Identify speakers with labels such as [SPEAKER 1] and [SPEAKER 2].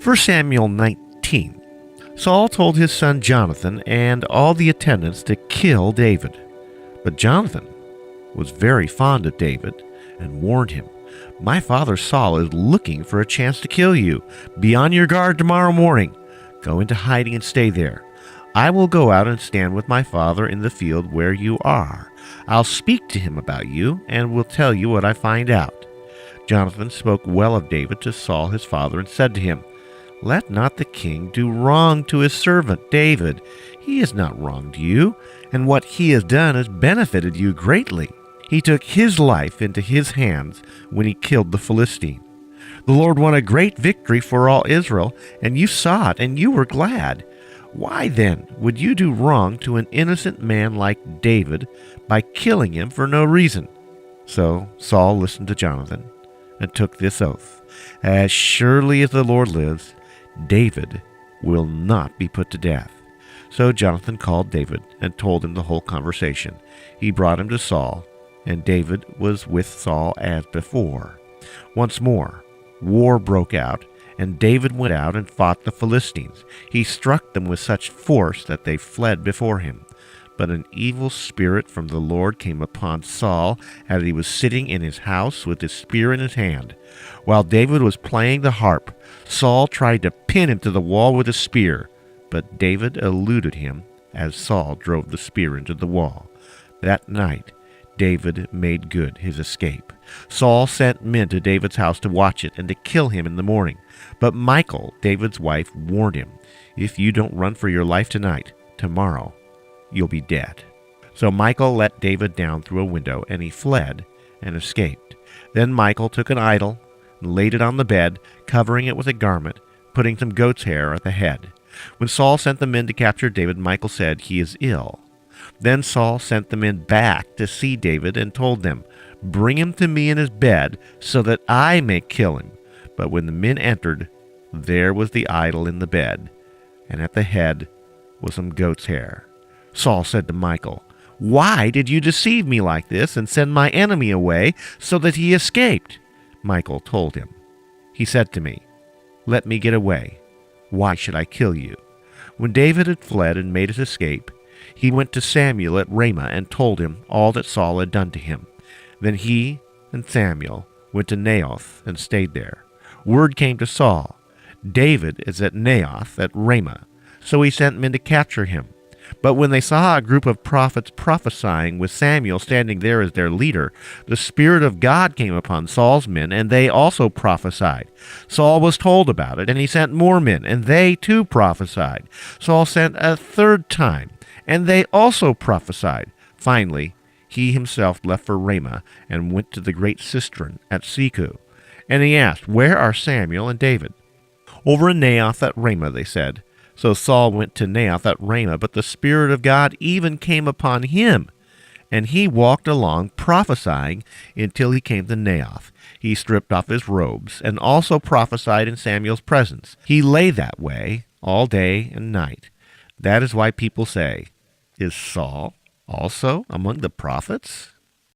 [SPEAKER 1] 1 Samuel 19. Saul told his son Jonathan and all the attendants to kill David. But Jonathan was very fond of David and warned him, "My father Saul is looking for a chance to kill you. Be on your guard tomorrow morning. Go into hiding and stay there. I will go out and stand with my father in the field where you are. I'll speak to him about you and will tell you what I find out." Jonathan spoke well of David to Saul his father and said to him, "Let not the king do wrong to his servant David. He has not wronged you, and what he has done has benefited you greatly. He took his life into his hands when he killed the Philistine. The Lord won a great victory for all Israel, and you saw it, and you were glad. Why then would you do wrong to an innocent man like David by killing him for no reason?" So Saul listened to Jonathan and took this oath, "As surely as the Lord lives, David will not be put to death." So Jonathan called David and told him the whole conversation. He brought him to Saul, and David was with Saul as before. Once more, war broke out, and David went out and fought the Philistines. He struck them with such force that they fled before him. But an evil spirit from the Lord came upon Saul as he was sitting in his house with his spear in his hand. While David was playing the harp, Saul tried to pin him to the wall with a spear, but David eluded him as Saul drove the spear into the wall. That night, David made good his escape. Saul sent men to David's house to watch it and to kill him in the morning. But Michal, David's wife, warned him, "If you don't run for your life tonight, tomorrow you'll be dead." So Michal let David down through a window, and he fled and escaped. Then Michal took an idol and laid it on the bed, covering it with a garment, putting some goat's hair at the head. When Saul sent the men to capture David, Michal said, "He is ill." Then Saul sent the men back to see David and told them, "Bring him to me in his bed so that I may kill him." But when the men entered, there was the idol in the bed, and at the head was some goat's hair. Saul said to Michal, "Why did you deceive me like this and send my enemy away so that he escaped?" Michal told him. He said to me, "Let me get away. Why should I kill you?" When David had fled and made his escape, he went to Samuel at Ramah and told him all that Saul had done to him. Then he and Samuel went to Naioth and stayed there. Word came to Saul, "David is at Naioth at Ramah." So he sent men to capture him. But when they saw a group of prophets prophesying with Samuel standing there as their leader, the Spirit of God came upon Saul's men, and they also prophesied. Saul was told about it, and he sent more men, and they too prophesied. Saul sent a third time, and they also prophesied. Finally, he himself left for Ramah and went to the great cistern at Seku. And he asked, "Where are Samuel and David?" "Over in Naioth at Ramah," they said. So Saul went to Naioth at Ramah, but the Spirit of God even came upon him, and he walked along prophesying until he came to Naioth. He stripped off his robes and also prophesied in Samuel's presence. He lay that way all day and night. That is why people say, "Is Saul also among the prophets?"